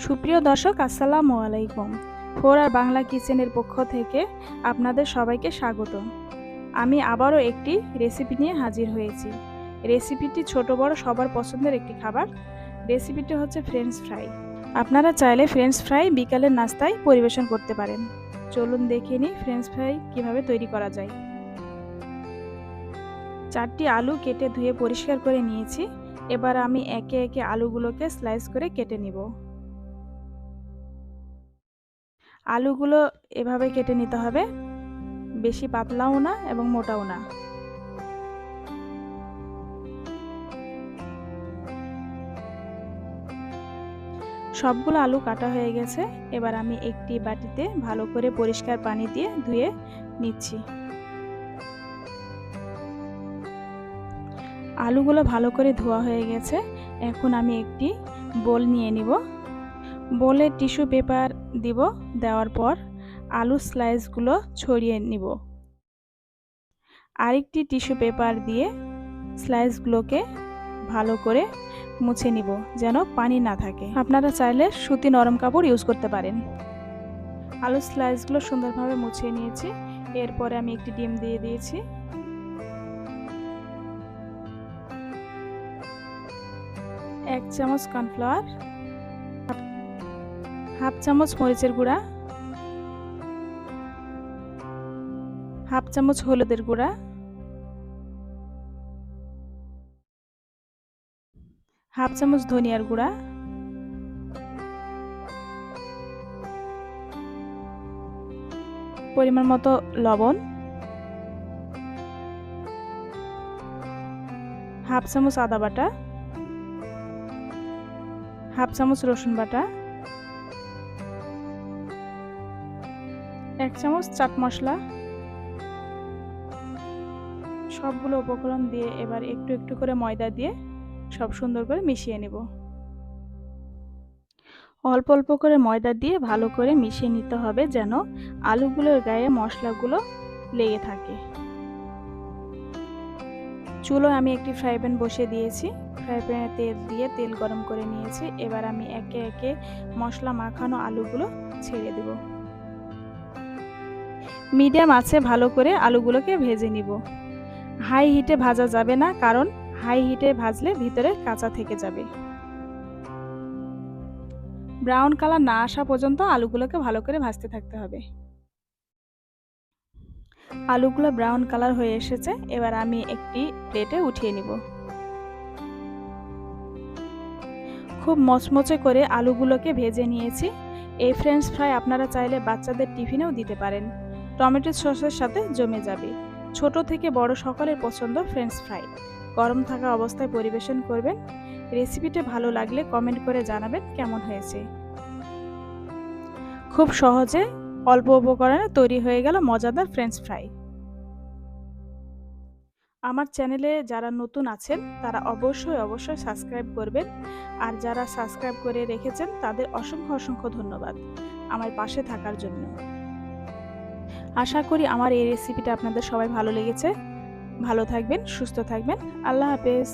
সুপ্রিয় দর্শক, আসসালামু আলাইকুম। ফোর আর বাংলা কিচেনের পক্ষ থেকে আপনাদের সবাইকে স্বাগত। আমি আবারও একটি রেসিপি নিয়ে হাজির হয়েছি। রেসিপিটি ছোট বড় সবার পছন্দের একটি খাবার। রেসিপিটি হচ্ছে ফ্রেঞ্চ ফ্রাই। আপনারা চাইলে ফ্রেঞ্চ ফ্রাই বিকালের নাস্তায় পরিবেশন করতে পারেন। চলুন দেখে নিই ফ্রেঞ্চ ফ্রাই কিভাবে তৈরি করা যায়। 4টি আলু কেটে ধুয়ে পরিষ্কার করে নিয়েছি। এবার আমি একে একে আলুগুলোকে স্লাইস করে কেটে নিব। আলুগুলো এভাবে কেটে নিতে হবে, বেশি পাতলাও না এবং মোটাও না। সবগুলো আলু কাটা হয়ে গেছে। এবার আমি একটি বাটিতে ভালো করে পরিষ্কার পানি দিয়ে ধুয়ে নিচ্ছি। আলুগুলো ভালো করে ধোয়া হয়ে গেছে। এখন আমি একটি বোল নিয়ে নিব। বোলে টিস্যু পেপার দিব। দেওয়ার পর আলু স্লাইসগুলো ছড়িয়ে নিব। আরেকটি টিস্যু পেপার দিয়ে স্লাইসগুলোকে ভালো করে মুছে নিব, যেন পানি না থাকে। আপনারা চাইলে সুতি নরম কাপড় ইউজ করতে পারেন। আলু স্লাইসগুলো সুন্দরভাবে মুছে নিয়েছি। এরপরে আমি একটি ডিম দিয়ে দিয়েছি। এক চামচ কর্নফ্লাওয়ার, হাফ চামচ মরিচের গুঁড়া, হাফ চামচ হলুদের গুঁড়া, হাফ চামচ ধনিয়ার গুঁড়া, পরিমাণ মতো লবণ, হাফ চামচ আদা বাটা, হাফ চামচ রসুন বাটা, 1 চামচ চাট মশলা। সবগুলো উপকরণ দিয়ে এবার একটু একটু করে ময়দা দিয়ে সব সুন্দর করে মিশিয়ে নেব। অল্প অল্প করে ময়দা দিয়ে ভালো করে মিশিয়ে নিতে হবে, যেন আলুগুলোর গায়ে মশলাগুলো লেগে থাকে। চুলোয় আমি একটি ফ্রাই প্যান বসিয়ে দিয়েছি। ফ্রাই প্যানে তেল দিয়ে তেল গরম করে নিয়েছি। এবার আমি একে একে মশলা মাখানো আলুগুলো ছেড়ে দেব। মিডিয়াম আঁচে ভালো করে আলুগুলোকে ভেজে নিব। হাই হিটে ভাজা যাবে না, কারণ হাই হিটে ভাজলে ভিতরে কাঁচা থেকে যাবে। ব্রাউন কালার না আসা পর্যন্ত আলুগুলোকে ভালো করে ভাজতে থাকতে হবে। আলুগুলো ব্রাউন কালার হয়ে এসেছে। এবার আমি একটি প্লেটে উঠিয়ে নিব। খুব মচমচে করে আলুগুলোকে ভেজে নিয়েছি। এই ফ্রেঞ্চ ফ্রাই আপনারা চাইলে বাচ্চাদের টিফিনেও দিতে পারেন। টমেটো সসের সাথে জমে যাবে। ছোট থেকে বড় সকলের পছন্দ ফ্রেঞ্চ ফ্রাই। গরম থাকা অবস্থায় পরিবেশন করবেন। রেসিপিটা ভালো লাগলে কমেন্ট করে জানাবেন কেমন হয়েছে। খুব সহজে অল্প উপকরণে তৈরি হয়ে গেল মজাদার ফ্রেঞ্চ ফ্রাই। আমার চ্যানেলে যারা নতুন আছেন তারা অবশ্যই সাবস্ক্রাইব করবেন। আর যারা সাবস্ক্রাইব করে রেখেছেন তাদের অসংখ্য ধন্যবাদ আমার পাশে থাকার জন্য। আশা করি আমার এই রেসিপিটা আপনাদের সবাই ভালো লেগেছে। ভালো থাকবেন, সুস্থ থাকবেন। আল্লাহ হাফেজ।